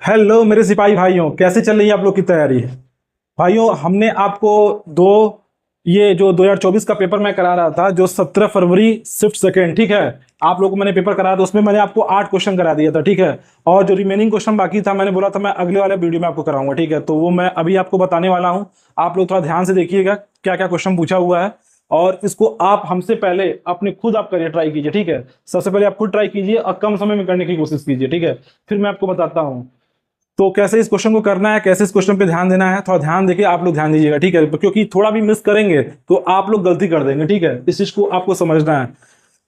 Hello मेरे सिपाही भाइयों, कैसे चल रही है आप लोग की तैयारी? भाइयों, हमने आपको दो ये जो 2024 का पेपर मैं करा रहा था, जो 17 फरवरी शिफ्ट सेकेंड, ठीक है। आप लोगों को मैंने पेपर कराया था, उसमें मैंने आपको 8 क्वेश्चन करा दिया था, ठीक है। और जो रिमेनिंग क्वेश्चन बाकी था, मैंने बोला था मैं अगले वाले वीडियो में आपको कराऊंगा, ठीक है। तो वो मैं अभी आपको बताने वाला हूँ। आप लोग थोड़ा ध्यान से देखिएगा क्या क्या क्वेश्चन पूछा हुआ है। और इसको आप हमसे पहले अपने खुद आप करिए, ट्राई कीजिए, ठीक है। सबसे पहले आप खुद ट्राई कीजिए और कम समय में करने की कोशिश कीजिए, ठीक है। फिर मैं आपको बताता हूँ तो कैसे इस क्वेश्चन को करना है, कैसे इस क्वेश्चन पे ध्यान देना है। थोड़ा ध्यान देखिए, आप लोग ध्यान दीजिएगा, ठीक है। क्योंकि थोड़ा भी मिस करेंगे तो आप लोग गलती कर देंगे, ठीक है। इस चीज को आपको समझना है,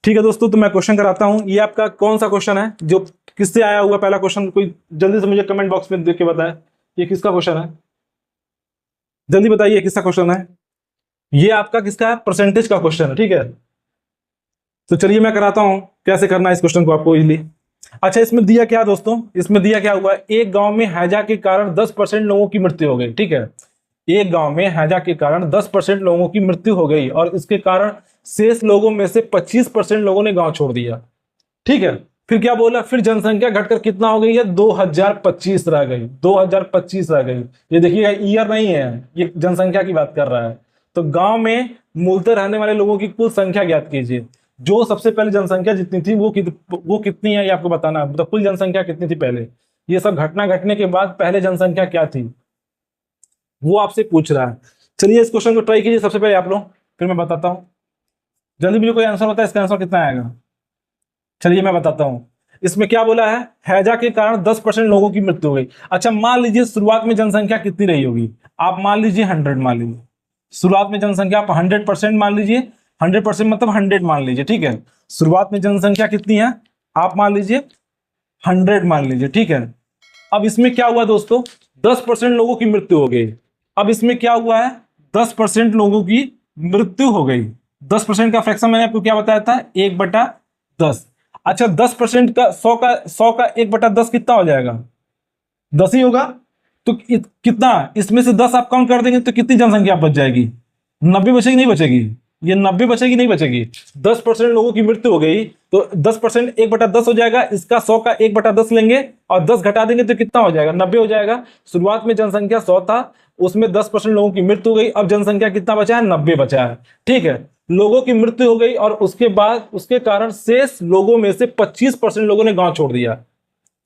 ठीक है दोस्तों। तो मैं क्वेश्चन कराता हूं। ये आपका कौन सा क्वेश्चन है, जो किससे आया हुआ पहला क्वेश्चन? कोई जल्दी से मुझे कमेंट बॉक्स में देख के बताए, ये किसका क्वेश्चन है? जल्दी बताइए किसका क्वेश्चन है। ये आपका किसका है? परसेंटेज का क्वेश्चन है, ठीक है। तो चलिए मैं कराता हूं कैसे करना है इस क्वेश्चन को आपको इजीली। अच्छा, इसमें दिया क्या दोस्तों? इसमें दिया क्या हुआ है? एक गांव में हैजा के कारण 10% लोगों की मृत्यु हो गई, ठीक है। एक गांव में हैजा के कारण 10% लोगों की मृत्यु हो गई और इसके कारण शेष लोगों में से 25% लोगों ने गांव छोड़ दिया, ठीक है। फिर क्या बोला? फिर जनसंख्या घटकर कितना हो गई है? 2025 रह गई, 2025 रह गई। ये देखिएगा, ईयर नहीं है, ये जनसंख्या की बात कर रहा है। तो गांव में मूलतः रहने वाले लोगों की कुल संख्या ज्ञात कीजिए। जो सबसे पहले जनसंख्या जितनी थी वो कितनी है, ये आपको बताना है। मतलब कुल जनसंख्या कितनी थी पहले, ये सब घटना घटने के बाद पहले जनसंख्या क्या थी, वो आपसे पूछ रहा है। चलिए इस क्वेश्चन को ट्राई कीजिए सबसे पहले आप लोग, फिर मैं बताता हूँ। जल्दी मुझे कोई आंसर बताए, इसका आंसर कितना आएगा? चलिए मैं बताता हूं। इसमें क्या बोला है? हैजा के कारण 10% लोगों की मृत्यु हो गई। अच्छा, मान लीजिए शुरुआत में जनसंख्या कितनी रही होगी? आप मान लीजिए 100 मान लीजिए। शुरुआत में जनसंख्या आप 100% मान लीजिए। 100% मतलब 100 मान लीजिए, ठीक है। शुरुआत में जनसंख्या कितनी है? आप मान लीजिए 100 मान लीजिए, ठीक है। अब इसमें क्या हुआ दोस्तों? 10% लोगों की मृत्यु हो गई। अब इसमें क्या हुआ है? 10% लोगों की मृत्यु हो गई। 10% का फ्रैक्शन मैंने आपको क्या बताया था? 1/10। अच्छा, 10% का 100 का 1/10 कितना हो जाएगा? 10 ही होगा। तो कितना, इसमें से 10 आप काउंट कर देंगे तो कितनी जनसंख्या बच जाएगी? 90 बचेगी नहीं बचेगी? ये 90 बचेगी नहीं बचेगी? 10% लोगों की मृत्यु हो गई तो 10% 1/10 हो जाएगा। इसका 100 का 1/10 लेंगे और 10 घटा देंगे तो कितना हो जाएगा? 90 हो जाएगा। शुरुआत में जनसंख्या 100 था, उसमें 10% लोगों की मृत्यु हो गई। अब जनसंख्या कितना बचा है? 90 बचा है, ठीक है। लोगों की मृत्यु हो गई और उसके बाद उसके कारण शेष लोगों में से 25% लोगों ने गांव छोड़ दिया।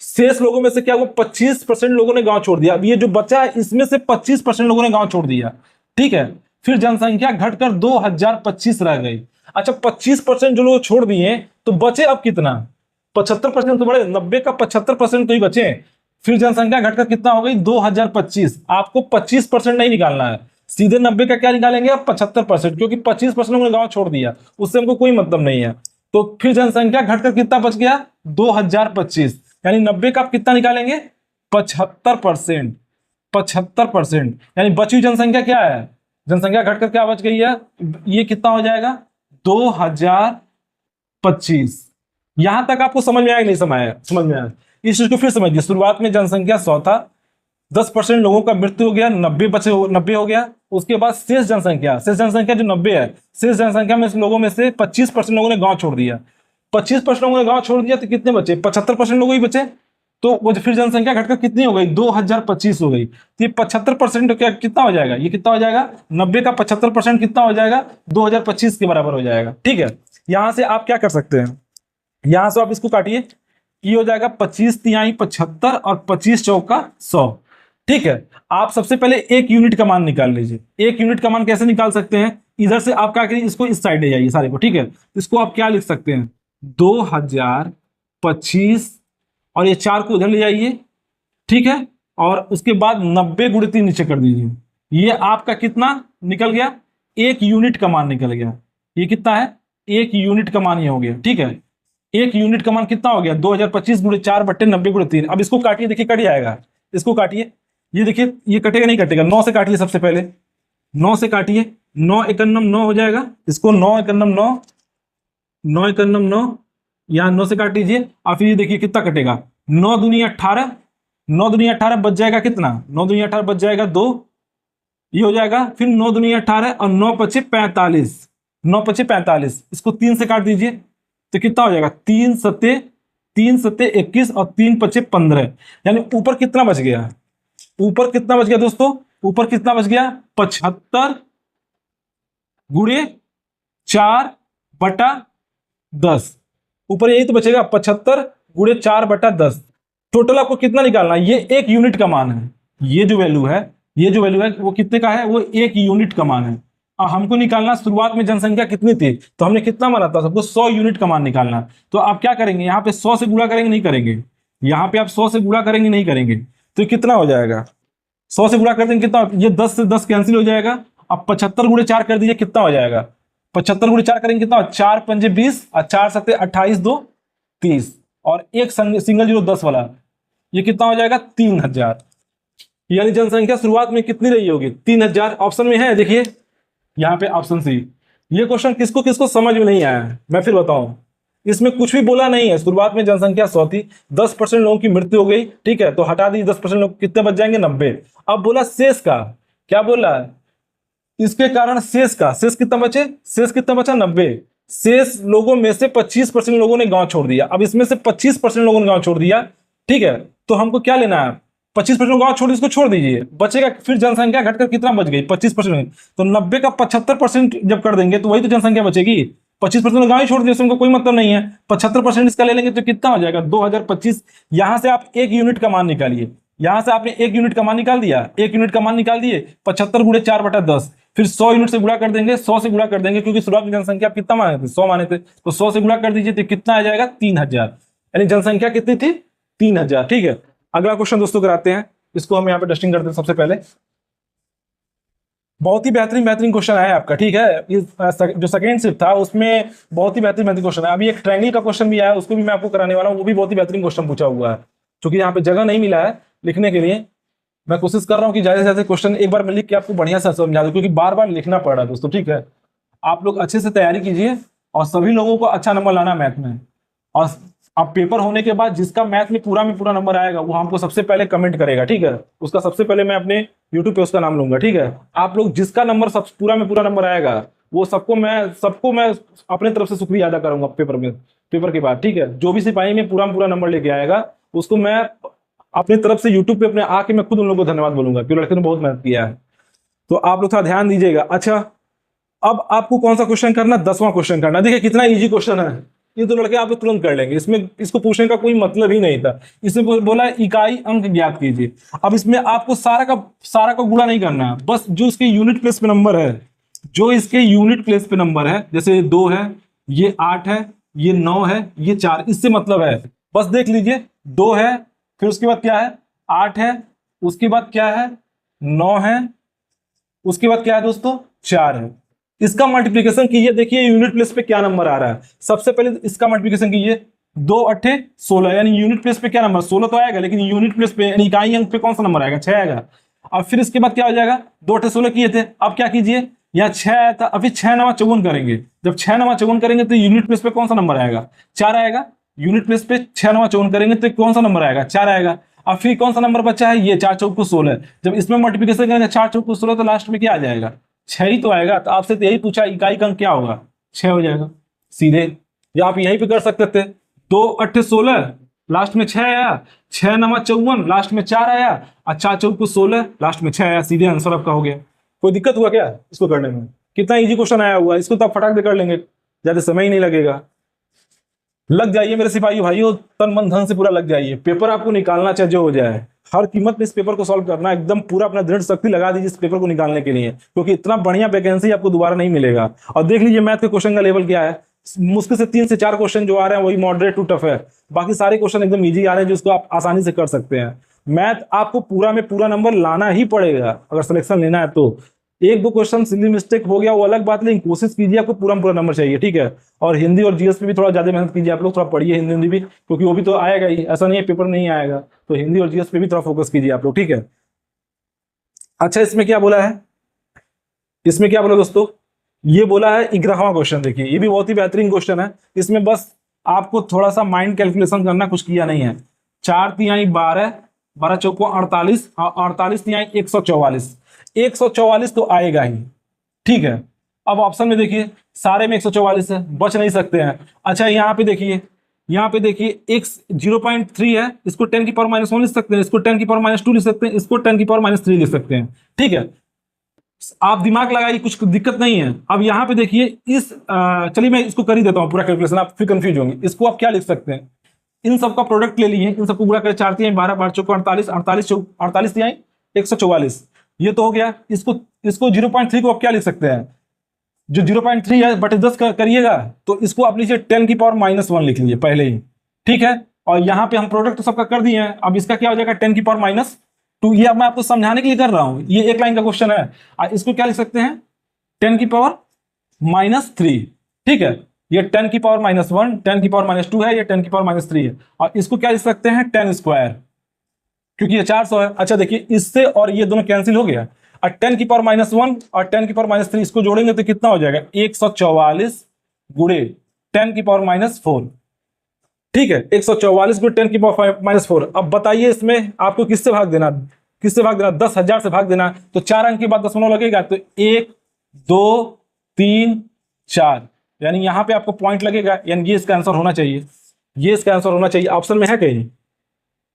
शेष लोगों में से क्या हुआ? 25% लोगों ने गांव छोड़ दिया। अब ये जो बचा है इसमें से 25% लोगों ने गांव छोड़ दिया, ठीक है। फिर जनसंख्या घटकर 2025 रह गई। अच्छा, 25% जो लोग छोड़ दिए तो बचे अब कितना? 75% तो बड़े, 90 का 75% तो ही बचे। फिर जनसंख्या घटकर कितना हो गई? 2025। आपको 25% नहीं निकालना है, सीधे 90 का क्या निकालेंगे आप? 75%, क्योंकि 25% लोगों ने गांव छोड़ दिया, उससे हमको कोई मतलब नहीं है। तो फिर जनसंख्या घटकर कितना बच गया? 2025। यानी 90 का आप कितना निकालेंगे? 75%। 75% यानी बची हुई जनसंख्या क्या है? जनसंख्या घटकर क्या बच गई है? ये कितना हो जाएगा? 2025। यहां तक आपको समझ में आया कि नहीं समझ में आया? इस चीज को फिर समझिए। शुरुआत में जनसंख्या 100 था, 10% लोगों का मृत्यु हो गया, 90 हो गया। उसके बाद शेष जनसंख्या जो 90 है, शेष जनसंख्या में लोगों में से 25% लोगों ने गांव छोड़ दिया। 25% लोगों ने गांव छोड़ दिया तो कितने बचे? 75% लोग ही बचे। तो वो फिर जनसंख्या घटकर कितनी हो गई? 2025 हो गई। तो ये 75% क्या कितना हो जाएगा? ये कितना हो जाएगा? 90 का 75% कितना हो जाएगा? 2025 के बराबर हो जाएगा, ठीक है। यहां से आप क्या कर सकते हैं? यहां से आप इसको काटिए, ये हो जाएगा 25 तिहाई 75 और 25 चौका 100, ठीक है। आप सबसे पहले एक यूनिट का मान निकाल लीजिए। एक यूनिट का मान कैसे निकाल सकते हैं? इधर से आप क्या करिए, इसको इस साइड ले जाइए सारे को, ठीक है। इसको आप क्या लिख सकते हैं? 2025 और ये 4 को उधर ले जाइए, ठीक है। और उसके बाद 90 × 3 नीचे कर दीजिए। ये आपका कितना निकल गया? एक यूनिट का मान निकल गया। ये कितना है? एक यूनिट का मान ये हो गया, ठीक है। एक यूनिट का मान कितना हो गया? 2025 × 4/90 × 3। अब इसको काटिए, देखिए कट जाएगा। इसको काटिए, ये देखिए ये कटेगा नहीं कटेगा? 9 से काटिए सबसे पहले, 9 से काटिए। 9 × 9 हो जाएगा। इसको 9 × 9, 9 × 9, यहाँ 9 से काट लीजिए और फिर ये देखिए कितना कटेगा? 9 दूनी 18, 9 दूनी 18 बच जाएगा कितना? 9 दूनी 18 बच जाएगा 2, ये हो जाएगा। फिर 9 दूनी 18 और 9 × 5 = 45, 9 × 5 = 45। इसको 3 से काट दीजिए तो कितना हो जाएगा? 3 × 7 = 3 सत्ते 21 और 3 पचे 15, यानी ऊपर कितना बच गया, ऊपर कितना बच गया दोस्तों, ऊपर कितना बच गया 75 गुणे 4/10। ऊपर यही तो बचेगा 75 गुणे 4/10। टोटल आपको कितना निकालना है, ये एक यूनिट का मान है, ये जो वैल्यू है, ये जो वैल्यू है वो कितने का है, वो एक यूनिट का मान है। और हमको निकालना शुरुआत में जनसंख्या कितनी थी, तो हमने कितना माना था सबको 100 यूनिट का मान निकालना। तो आप क्या करेंगे, यहाँ पे 100 से गुणा करेंगे नहीं करेंगे, यहाँ पे आप 100 से गुणा करेंगे नहीं करेंगे, तो कितना हो जाएगा, 100 से गुणा कर देंगे कितना, ये 10 से 10 कैंसिल हो जाएगा। अब 75 गुणे 4 कर दीजिए, कितना हो जाएगा, 75 गुणे 4 करेंगे कितना, 4 पंजे 20 और 4 सत्ते 28, 2 30, और एक सिंगल जीरो 10 वाला, ये कितना हो जाएगा 3000। यानी जनसंख्या शुरुआत में कितनी रही होगी 3000। ऑप्शन में है देखिए यहाँ पे ऑप्शन सी। ये क्वेश्चन किसको किसको समझ में नहीं आया मैं फिर बताऊं, इसमें कुछ भी बोला नहीं है, शुरुआत में जनसंख्या 100 थी, 10% लोगों की मृत्यु हो गई, ठीक है, तो हटा दी 10% लोग, कितने बच जाएंगे 90। अब बोला शेष का, क्या बोला, इसके कारण शेष का, शेष कितना बचे, शेष कितना बचा 90। शेष लोगों में से 25% लोगों ने गांव छोड़ दिया। अब इसमें से 25% लोगों ने गांव छोड़ दिया, ठीक है, तो हमको क्या लेना है, 25% गांव छोड़, इसको छोड़ दीजिए, बचेगा फिर जनसंख्या घटकर कितना बच गई 25%, तो 90 का 75% जब कर देंगे तो वही तो जनसंख्या बचेगी। 25% गांव ही छोड़ दिए, उनको कोई मतलब नहीं है, 75% इसका ले लेंगे तो कितना हो जाएगा 2025। यहां से आप एक यूनिट का मान निकालिए, यहां से आपने एक यूनिट का मान निकाल दिया, एक यूनिट का मान निकाल दिए, 75 गुणे 4/10, फिर 100 यूनिट से गुणा कर देंगे, 100 से गुणा कर देंगे, क्योंकि शुरुआत में जनसंख्या आप कितना माने थे 100 माने थे, तो 100 से गुणा कर दीजिए तो कितना आ जाएगा 3000, यानी जनसंख्या कितनी थी 3000। ठीक है, अगला क्वेश्चन दोस्तों कराते हैं, इसको हम यहाँ पे डस्टिंग करते हैं। सबसे पहले बहुत ही बेहतरीन क्वेश्चन है आपका, ठीक है, जो सेकंड शिफ्ट था उसमें बहुत ही बेहतरीन क्वेश्चन है। अभी एक ट्रायंगल का क्वेश्चन भी आया, उसको भी मैं आपको कराने वाला हूँ, वो भी बहुत ही बेहतरीन क्वेश्चन पूछा हुआ है। क्योंकि यहाँ पे जगह नहीं मिला है लिखने के लिए, मैं कोशिश कर रहा हूँ कि ज्यादा से ज्यादा क्वेश्चन एक बार में लिख के आपको बढ़िया से समझा दूं, क्योंकि बार बार लिखना पड़ रहा है दोस्तों। ठीक है, आप लोग अच्छे से तैयारी कीजिए और सभी लोगों को अच्छा नंबर लाना मैथ में। और अब पेपर होने के बाद जिसका मैथ में पूरा नंबर आएगा वो हमको सबसे पहले कमेंट करेगा, ठीक है, उसका सबसे पहले मैं अपने यूट्यूब पे उसका नाम लूंगा। ठीक है, आप लोग जिसका नंबर सब पूरा नंबर आएगा वो सबको मैं अपने तरफ से शुक्रिया अदा करूंगा पेपर के बाद। ठीक है, जो भी सिपाही में पूरा नंबर लेके आएगा उसको मैं अपनी तरफ से यूट्यूब पे अपने आके मैं खुद उन लोगों को धन्यवाद बोलूंगा, क्योंकि लड़के ने बहुत मेहनत किया है। तो आप लोग थोड़ा ध्यान दीजिएगा। अच्छा, अब आपको कौन सा क्वेश्चन करना, 10वां क्वेश्चन करना। देखिए कितना इजी क्वेश्चन है, ये तो लड़के आप लोग तुरंत कर लेंगे, इसमें इसको पूछने का कोई मतलब ही नहीं था। इसमें बोला इकाई अंक ज्ञात कीजिए। अब इसमें आपको सारा का गुणा नहीं करना है, बस जो इसके यूनिट प्लेस पे नंबर है, जो इसके यूनिट प्लेस पे नंबर है, जैसे 2 है, ये 8 है, ये 9 है, ये 4, इससे मतलब है। बस देख लीजिए 2 है, फिर उसके बाद क्या है 8 है, उसके बाद क्या है 9 है, उसके बाद क्या है दोस्तों 4 है। इसका मल्टीप्लिकेशन कीजिए, देखिए यूनिट प्लेस पे क्या नंबर आ रहा है। सबसे पहले इसका मल्टीप्लिकेशन कीजिए, 2 8 16, यानी यूनिट प्लेस पे क्या नंबर 16 तो आएगा, लेकिन यूनिट प्लेस पे यानी इकाई अंक पे कौन सा नंबर आएगा 6 आएगा। अब फिर इसके बाद क्या हो जाएगा, 2 8 16 किए थे, अब क्या कीजिए यहाँ 6 आया था, अभी 6 9 54 करेंगे। जब 6 9 54 करेंगे तो यूनिट प्लेस पे कौन सा नंबर आएगा 4 आएगा। यूनिट प्लेस पे 6 9 54 करेंगे तो कौन सा नंबर आएगा 4 आएगा। अब फिर कौन सा नंबर बचा है, ये 4 चौक 16। जब इसमें मल्टीप्लिकेशन करेंगे 4 चौक 16 तो लास्ट में क्या आ जाएगा 6 ही तो आएगा। तो आपसे तो यही पूछा इकाई का अंक क्या होगा 6 हो जाएगा सीधे, या आप यहीं पे कर सकते थे 2 8 16 लास्ट में 6 आया, 6 9 54 लास्ट में 4 आया, और 4 चौक 16 लास्ट में 6 आया, सीधे आंसर आपका हो गया। कोई दिक्कत हुआ क्या इसको करने में, कितना इजी क्वेश्चन आया हुआ, इसको तो आप फटाक से कर लेंगे, ज्यादा समय ही नहीं लगेगा। लग जाइए मेरे सिपाही भाइयों, तन मन धन से पूरा लग जाइए, पेपर आपको निकालना चाहे जो हो जाए, हर कीमत में इस पेपर को सॉल्व करना, एकदम पूरा अपना दृढ़ शक्ति लगा दीजिए इस पेपर को निकालने के लिए, क्योंकि इतना बढ़िया वैकेंसी आपको दोबारा नहीं मिलेगा। और देख लीजिए मैथ के क्वेश्चन का लेवल क्या है, मुश्किल से 3 से 4 क्वेश्चन जो आ रहे हैं वही मॉडरेट टू टफ है, बाकी सारे क्वेश्चन एकदम इजी आ रहे हैं जिसको आप आसानी से कर सकते हैं। मैथ आपको पूरा नंबर लाना ही पड़ेगा अगर सिलेक्शन लेना है तो। 1 2 क्वेश्चन सिली मिस्टेक हो गया वो अलग बात, लेकिन कोशिश कीजिए आपको पूरा नंबर चाहिए। ठीक है, और हिंदी और जीएस पे भी थोड़ा ज्यादा मेहनत कीजिए, आप लोग थोड़ा पढ़िए हिंदी भी, क्योंकि वो भी तो आएगा ही, ऐसा नहीं है पेपर नहीं आएगा, तो हिंदी और जीएस पे भी थोड़ा फोकस कीजिए आप लोग। ठीक है, अच्छा इसमें क्या बोला है, इसमें क्या बोला दोस्तों, ये बोला है 11वां क्वेश्चन। देखिए ये भी बहुत ही बेहतरीन क्वेश्चन है, इसमें बस आपको थोड़ा सा माइंड कैलकुलेशन करना, कुछ किया नहीं है। 4 तिहाई 12, 12 चौको 48, 48 तिहाई 144, 144 तो आएगा ही। ठीक है, अब ऑप्शन में देखिए सारे में 144 है, बच नहीं सकते हैं। अच्छा यहाँ पे देखिए यहाँ पे देखिए x 0.3 है, इसको 10 की पावर -1 लिख सकते हैं, इसको 10 की पावर -2 लिख सकते हैं, इसको 10 की पावर -3 लिख सकते हैं। ठीक है, आप दिमाग लगाइए, कुछ दिक्कत नहीं है। अब यहाँ पे देखिए इस चलिए मैं इसको कर ही देता हूँ पूरा कैलकुलेशन, आप फिर कंफ्यूज होंगे। इसको आप क्या लिख सकते हैं, इन सबका प्रोडक्ट ले लिए, इन सबको गुणा करें, 4 तिहाई 12, 12 चौको 48, 48 तिहाई 144, ये तो हो गया। इसको 0.3 को आप क्या लिख सकते हैं, जो 0.3 है बटे 10 करिएगा तो इसको आप लीजिए 10 की पावर -1 लिख लीजिए पहले ही। ठीक है, और यहाँ पे हम प्रोडक्ट तो सबका कर दिए हैं, अब इसका क्या हो जाएगा 10 की पावर -2। ये अब मैं आपको समझाने के लिए कर रहा हूं, ये एक लाइन का क्वेश्चन है। इसको क्या लिख सकते हैं 10 की पावर -3। ठीक है, ये 10 की पावर -1, 10 की पावर -2 है, ये 10 की पावर -3 है। और इसको क्या लिख सकते हैं 10 स्क्वायर, क्योंकि ये 400 है। अच्छा देखिए, इससे और ये दोनों कैंसिल हो गया, और 10 की पावर -1 और 10 की पावर -3 इसको जोड़ेंगे तो कितना हो जाएगा 144 गुणे 10 की पावर -4। ठीक है, 144 गुणे 10 की पावर -4। अब बताइए इसमें आपको किससे भाग देना, 10,000 से भाग देना, तो 4 अंक के बाद दशमलव लगेगा, तो 1 2 3 4, यानी यहां पे आपको पॉइंट लगेगा, यानी ये इसका आंसर होना चाहिए, ये इसका आंसर होना चाहिए। ऑप्शन में है कहीं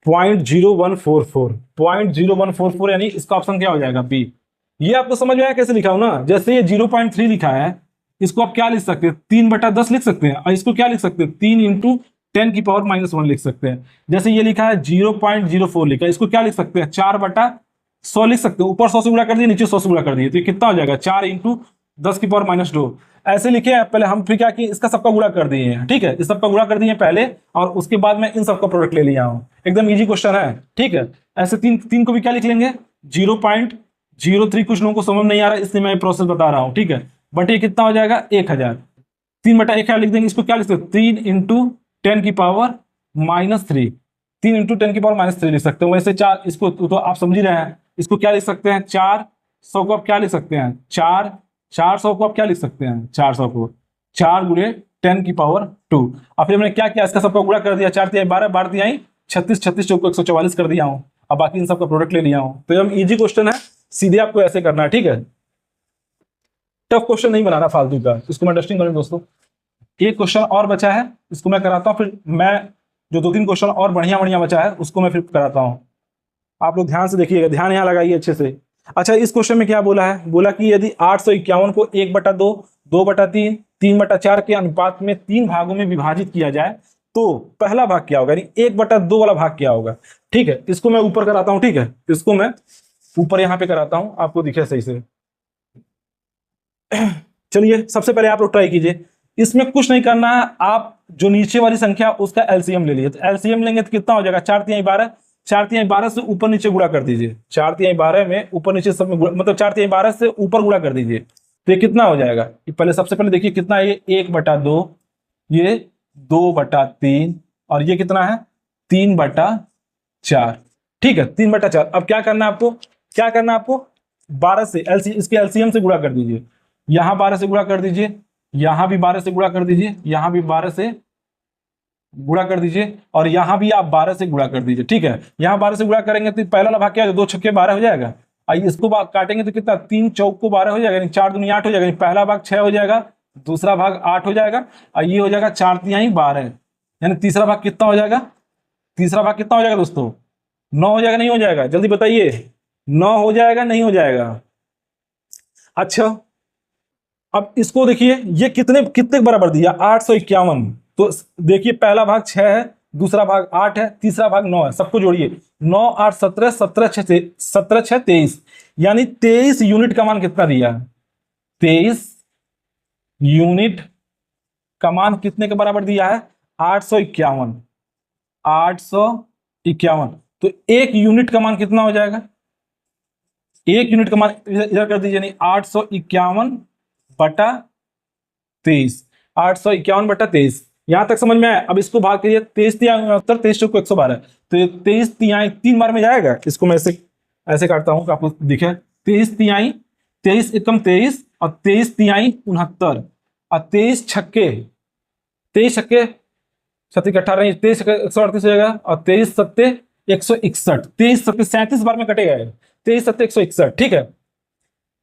0.0144, यानी इसका ऑप्शन क्या हो जाएगा बी। ये आपको समझ में आया कैसे लिखा हूं ना, जैसे ये 0.3 लिखा है, इसको आप क्या लिख सकते हैं 3/10 लिख सकते हैं, और इसको क्या लिख सकते हैं 3 × 10 की पावर -1 लिख सकते हैं। जैसे ये लिखा है 0.04 लिखा है, इसको क्या लिख सकते हैं 4/100 लिख सकते हैं, ऊपर 100 से गुणा कर दिए, नीचे 100 से गुणा कर दिए, तो ये कितना हो जाएगा 4 × 10 की पावर -2। ऐसे लिखे हैं पहले हम, फिर क्या किए इसका सबका गुणा कर दिए हैं। ठीक है, इस सबका गुणा कर दिए पहले, और उसके बाद मैं इन सबका प्रोडक्ट ले लिया हूं। एकदम इजी क्वेश्चन है। ठीक है, ऐसे तीन को भी क्या लिख लेंगे 0.03। कुछ लोगों को समझ नहीं आ रहा है, इसलिए मैं प्रोसेस बता रहा हूं। ठीक है, बट ये कितना हो जाएगा 1000, 3/1000 लिख देंगे। इसको क्या लिख सकते हैं 3 × 10 की पावर -3, 3 × 10 की पावर -3 लिख सकते हैं। वैसे 4, इसको तो आप समझ ही रहे हैं, इसको क्या लिख सकते हैं 400 को आप क्या लिख सकते हैं 400 को आप क्या लिख सकते हैं 400 को 4 × 10 की पावर 2। और फिर हमने क्या किया, इसका सबका गुणा कर दिया, 4 तिहाई 12, 12 तिहाई 36, 36 चौको 144 कर दिया हूं। अब बाकी इन सबका प्रोडक्ट ले लिया हूं। तो एकदम इजी क्वेश्चन है, सीधे आपको ऐसे करना है। ठीक है, टफ क्वेश्चन नहीं बनाना फालतू का। इसको मैं डस्टिंग करूँ दोस्तों। एक क्वेश्चन और बचा है, इसको मैं कराता हूँ, फिर मैं जो 2-3 क्वेश्चन और बढ़िया बचा है उसको मैं फिर कराता हूँ। आप लोग ध्यान से देखिएगा, ध्यान यहाँ लगाइए अच्छे से। अच्छा, इस क्वेश्चन में क्या बोला है, बोला कि यदि 851 को 1/2, 2/3, 3/4 के अनुपात में 3 भागों में विभाजित किया जाए तो पहला भाग क्या होगा, यानी 1/2 वाला भाग क्या होगा। ठीक है, इसको मैं ऊपर कराता हूँ। ठीक है, इसको मैं ऊपर यहाँ पे कराता हूँ, आपको दिखे सही से। चलिए, सबसे पहले आप लोग ट्राई कीजिए, इसमें कुछ नहीं करना है, आप जो नीचे वाली संख्या उसका एलसीएम ले लीजिए। तो एलसीएम लेंगे तो कितना हो जाएगा 4 तिहाई 12, 4 तिहाई 12 से ऊपर नीचे गुणा कर दीजिए, 4 तिहाई 12 में ऊपर नीचे सब में मतलब 4 तिहाई 12 से ऊपर गुणा कर दीजिए, तो ये कितना हो जाएगा। पहले सबसे पहले देखिए कितना है, ये 1/2, ये 2/3, और ये कितना है 3/4। ठीक है, 3/4। अब क्या करना है आपको 12 से इसके एलसीएम से गुणा कर दीजिए, यहां 12 से गुणा कर दीजिए, यहां भी 12 से गुणा कर दीजिए, यहां भी 12 से गुणा कर दीजिए, और यहां भी आप 12 से गुणा कर दीजिए। ठीक है, यहां 12 से गुणा करेंगे तो पहला वाला भाग क्या है 2 छक्के 12 हो जाएगा। आइए इसको काटेंगे तो कितना 3 चौक को 12 हो जाएगा, यानी 4 दूनी 8 हो जाएगा। पहला भाग 6 हो जाएगा, दूसरा भाग 8 हो जाएगा, और ये हो जाएगा 4 तिहाई 12, यानी तीसरा भाग कितना हो जाएगा, दोस्तों 9 हो जाएगा नहीं हो जाएगा, जल्दी बताइए 9 हो जाएगा नहीं हो जाएगा। अच्छा, अब इसको देखिए ये कितने बराबर दिया 851। तो देखिए पहला भाग 6 है, दूसरा भाग 8 है, तीसरा भाग 9 है, सबको जोड़िए 9 8 17, 17 6 23, यानी 23 यूनिट का मान कितना दिया, 23 यूनिट का मान कितने के बराबर दिया है 851। 851, तो 1 यूनिट का मान कितना हो जाएगा, 1 यूनिट का मान इधर कर दीजिए, यानी 851/23, 851/23। यहां तक समझ में आया। अब इसको भाग करिए, 23 तिहाई 69, 23 चौको 112, तो 23 तिहाई 3 बार में जाएगा। इसको मैं ऐसे काटता हूं कि आपको दिखे, 23 तिहाई 23 एकम 23, और 23 तिहाई 69, और 23 छक्के 18, 23 138 हो जाएगा, और 23 सत्ते 161, 23 सत्ते 37 बार में कटेगा, 23 सत्ते 161। ठीक है,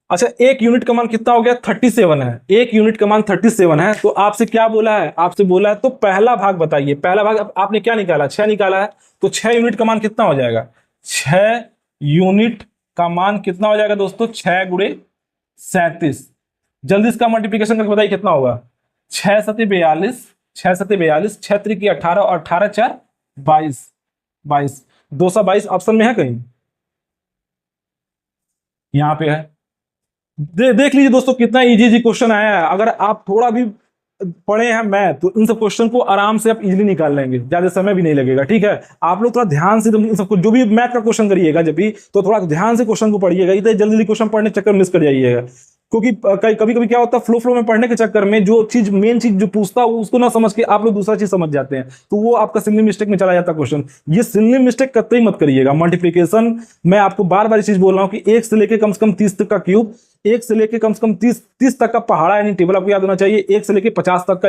अच्छा, एक यूनिट का मान कितना हो गया? 37 है। एक यूनिट का मान 37 है। तो आपसे क्या बोला है? आपसे बोला है तो पहला भाग बताइए। पहला भाग आपने क्या निकाला? 6 निकाला है। तो 6 यूनिट का मान कितना हो जाएगा? 6 यूनिट का मान कितना हो जाएगा दोस्तों? 6 गुणे 37। जल्दी इसका मल्टीप्लीकेशन करके बताइए कितना होगा? 6 सत्ते 42, 6 सत्ते 42, 6 त्रिकी 18 और 18 4 22, 22, 222 ऑप्शन में है कहीं? यहां पे है। देख लीजिए दोस्तों कितना इजी इजी क्वेश्चन आया है। अगर आप थोड़ा भी पढ़े हैं मैथ तो इन सब क्वेश्चन को आराम से आप इजीली निकाल लेंगे, ज्यादा समय भी नहीं लगेगा। ठीक है, आप लोग थोड़ा ध्यान से इन सबको, जो भी मैथ का क्वेश्चन करिएगा जब भी, तो थोड़ा ध्यान से क्वेश्चन को पढ़िएगा। इतने जल्दी जल्दी क्वेश्चन पढ़ने के चक्कर मिस कर जाइएगा। क्योंकि कभी कभी क्या होता है, फ्लो फ्लो में पढ़ने के चक्कर में जो चीज मेन चीज जो पूछता है उसको ना समझ के आप लोग दूसरा चीज समझ जाते हैं, तो वो आपका सिंगल मिस्टेक में चला जाता है क्वेश्चन। ये सिंगल मिस्टेक कतई मत करिएगा। मल्टीप्लीकेशन मैं आपको बार बार चीज बोल रहा हूँ कि 1 से लेके कम से कम 30 तक का क्यूब, 1 से लेके कम 30 तक का पहाड़ा यानी टेबल आपको याद होना चाहिए, 1 से लेके 50 तक का